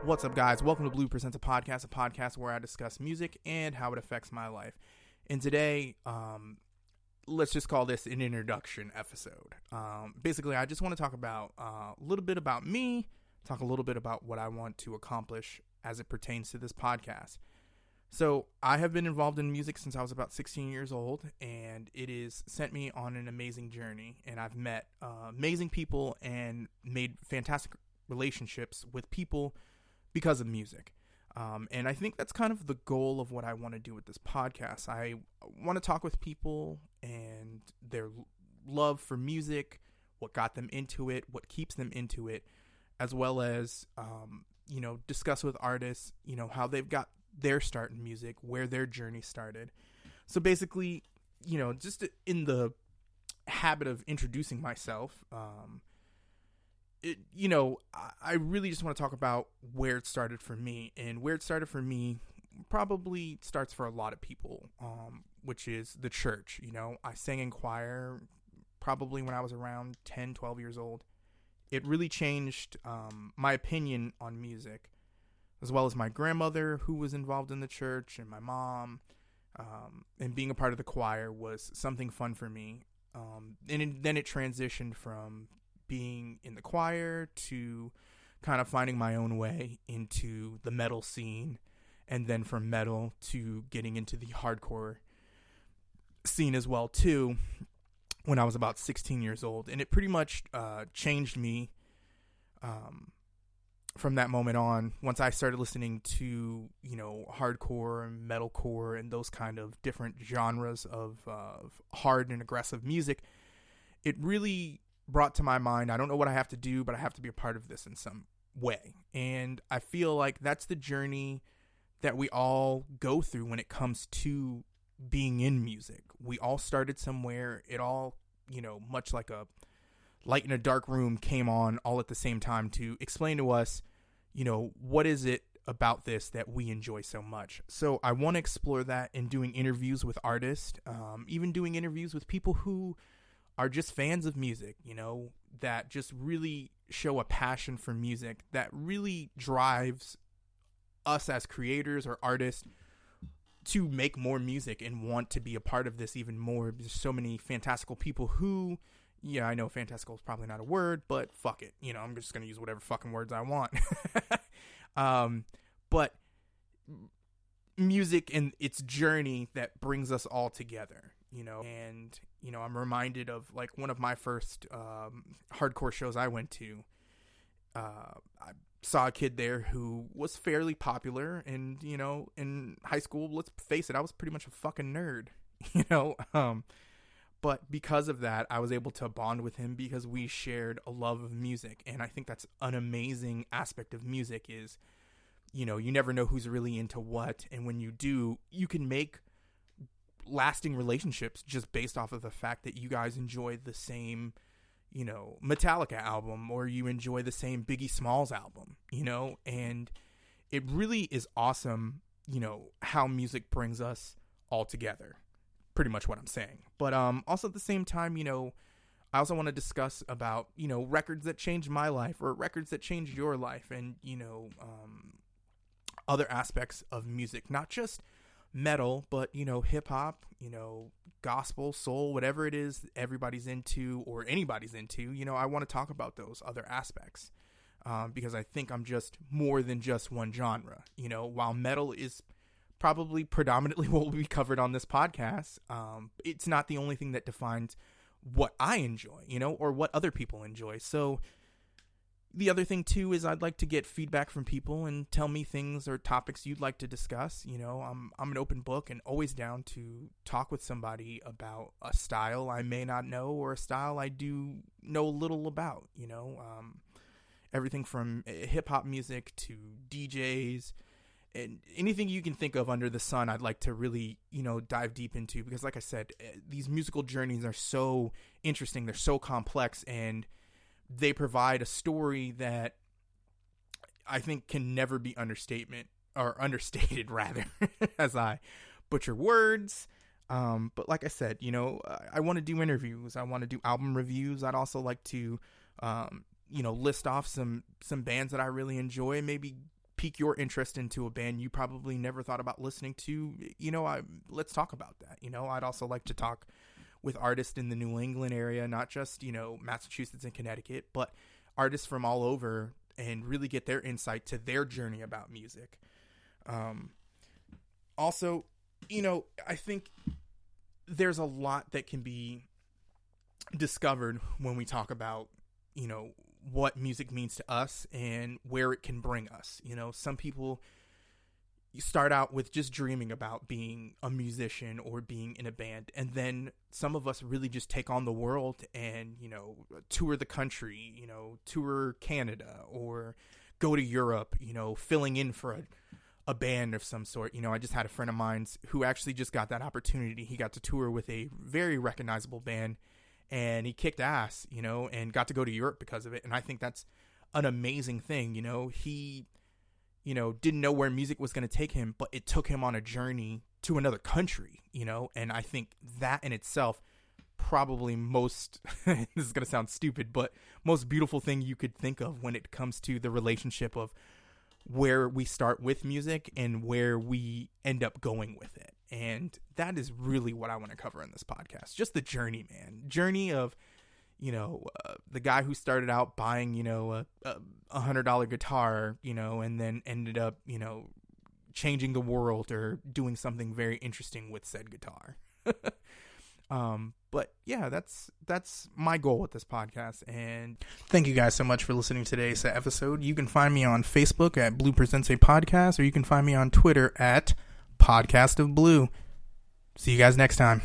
What's up, guys? Welcome to Blue Presents a podcast where I discuss music and how it affects my life. And today, let's just call this an introduction episode. Basically, I just want to talk about a little bit about me, talk a little bit about what I want to accomplish as it pertains to this podcast. So, I have been involved in music since I was about 16 years old, and it has sent me on an amazing journey. And I've met amazing people and made fantastic relationships with people because of music. And I think that's kind of the goal of what I want to do with this podcast. I want to talk with people and their love for music, what got them into it, what keeps them into it, as well as, discuss with artists, how they've got their start in music, where their journey started. So basically, just in the habit of introducing myself, I really just want to talk about where it started for me. And where it started for me probably starts for a lot of people, which is the church. I sang in choir probably when I was around 10, 12 years old. It really changed my opinion on music, as well as my grandmother, who was involved in the church, and my mom. And being a part of the choir was something fun for me. Then it transitioned from being in the choir to kind of finding my own way into the metal scene, and then from metal to getting into the hardcore scene as well too, when I was about 16 years old. And it pretty much changed me from that moment on. Once I started listening to hardcore and metalcore and those kind of different genres of hard and aggressive music, it really brought to my mind, I don't know what I have to do, but I have to be a part of this in some way. And I feel like that's the journey that we all go through when it comes to being in music. We all started somewhere. It all, much like a light in a dark room, came on all at the same time to explain to us, what is it about this that we enjoy so much. So I want to explore that in doing interviews with artists, even doing interviews with people who are just fans of music, that just really show a passion for music that really drives us as creators or artists to make more music and want to be a part of this even more. There's so many fantastical people who, I know fantastical is probably not a word, but fuck it. I'm just going to use whatever fucking words I want. But music and its journey that brings us all together. And, I'm reminded of like one of my first hardcore shows I went to. I saw a kid there who was fairly popular, and, in high school, let's face it, I was pretty much a fucking nerd, but because of that, I was able to bond with him because we shared a love of music. And I think that's an amazing aspect of music is, you never know who's really into what. And when you do, you can make lasting relationships just based off of the fact that you guys enjoy the same, Metallica album, or you enjoy the same Biggie Smalls album, and it really is awesome, how music brings us all together. Pretty much what I'm saying. But also at the same time, I also want to discuss about, records that changed my life or records that changed your life, and, other aspects of music, not just metal, but, hip hop, gospel, soul, whatever it is everybody's into or anybody's into, I want to talk about those other aspects, because I think I'm just more than just one genre. While metal is probably predominantly what will be covered on this podcast, it's not the only thing that defines what I enjoy, or what other people enjoy. So the other thing too is I'd like to get feedback from people and tell me things or topics you'd like to discuss. I'm an open book and always down to talk with somebody about a style I may not know or a style I do know little about. Everything from hip hop music to DJs and anything you can think of under the sun. I'd like to really, dive deep into, because like I said, these musical journeys are so interesting. They're so complex, and they provide a story that I think can never be understated rather, as I butcher words. But like I said, I want to do interviews. I want to do album reviews. I'd also like to, list off some bands that I really enjoy, maybe pique your interest into a band you probably never thought about listening to, let's talk about that. I'd also like to talk with artists in the New England area, not just, Massachusetts and Connecticut, but artists from all over, and really get their insight to their journey about music. Also, I think there's a lot that can be discovered when we talk about, what music means to us and where it can bring us. Some people start out with just dreaming about being a musician or being in a band, and then some of us really just take on the world and tour the country, tour Canada, or go to Europe, filling in for a band of some sort. I just had a friend of mine who actually just got that opportunity. He got to tour with a very recognizable band, and he kicked ass, and got to go to Europe because of it. And I think that's an amazing thing. He didn't know where music was going to take him, but it took him on a journey to another country, and I think that in itself, probably most, this is going to sound stupid, but most beautiful thing you could think of when it comes to the relationship of where we start with music and where we end up going with it. And that is really what I want to cover in this podcast. Just the journey, man. Journey of, the guy who started out buying, a $100 guitar, and then ended up, changing the world or doing something very interesting with said guitar. But yeah, that's my goal with this podcast. And thank you guys so much for listening to today's episode. You can find me on Facebook at Blue Presents a Podcast, or you can find me on Twitter at Podcast of Blue. See you guys next time.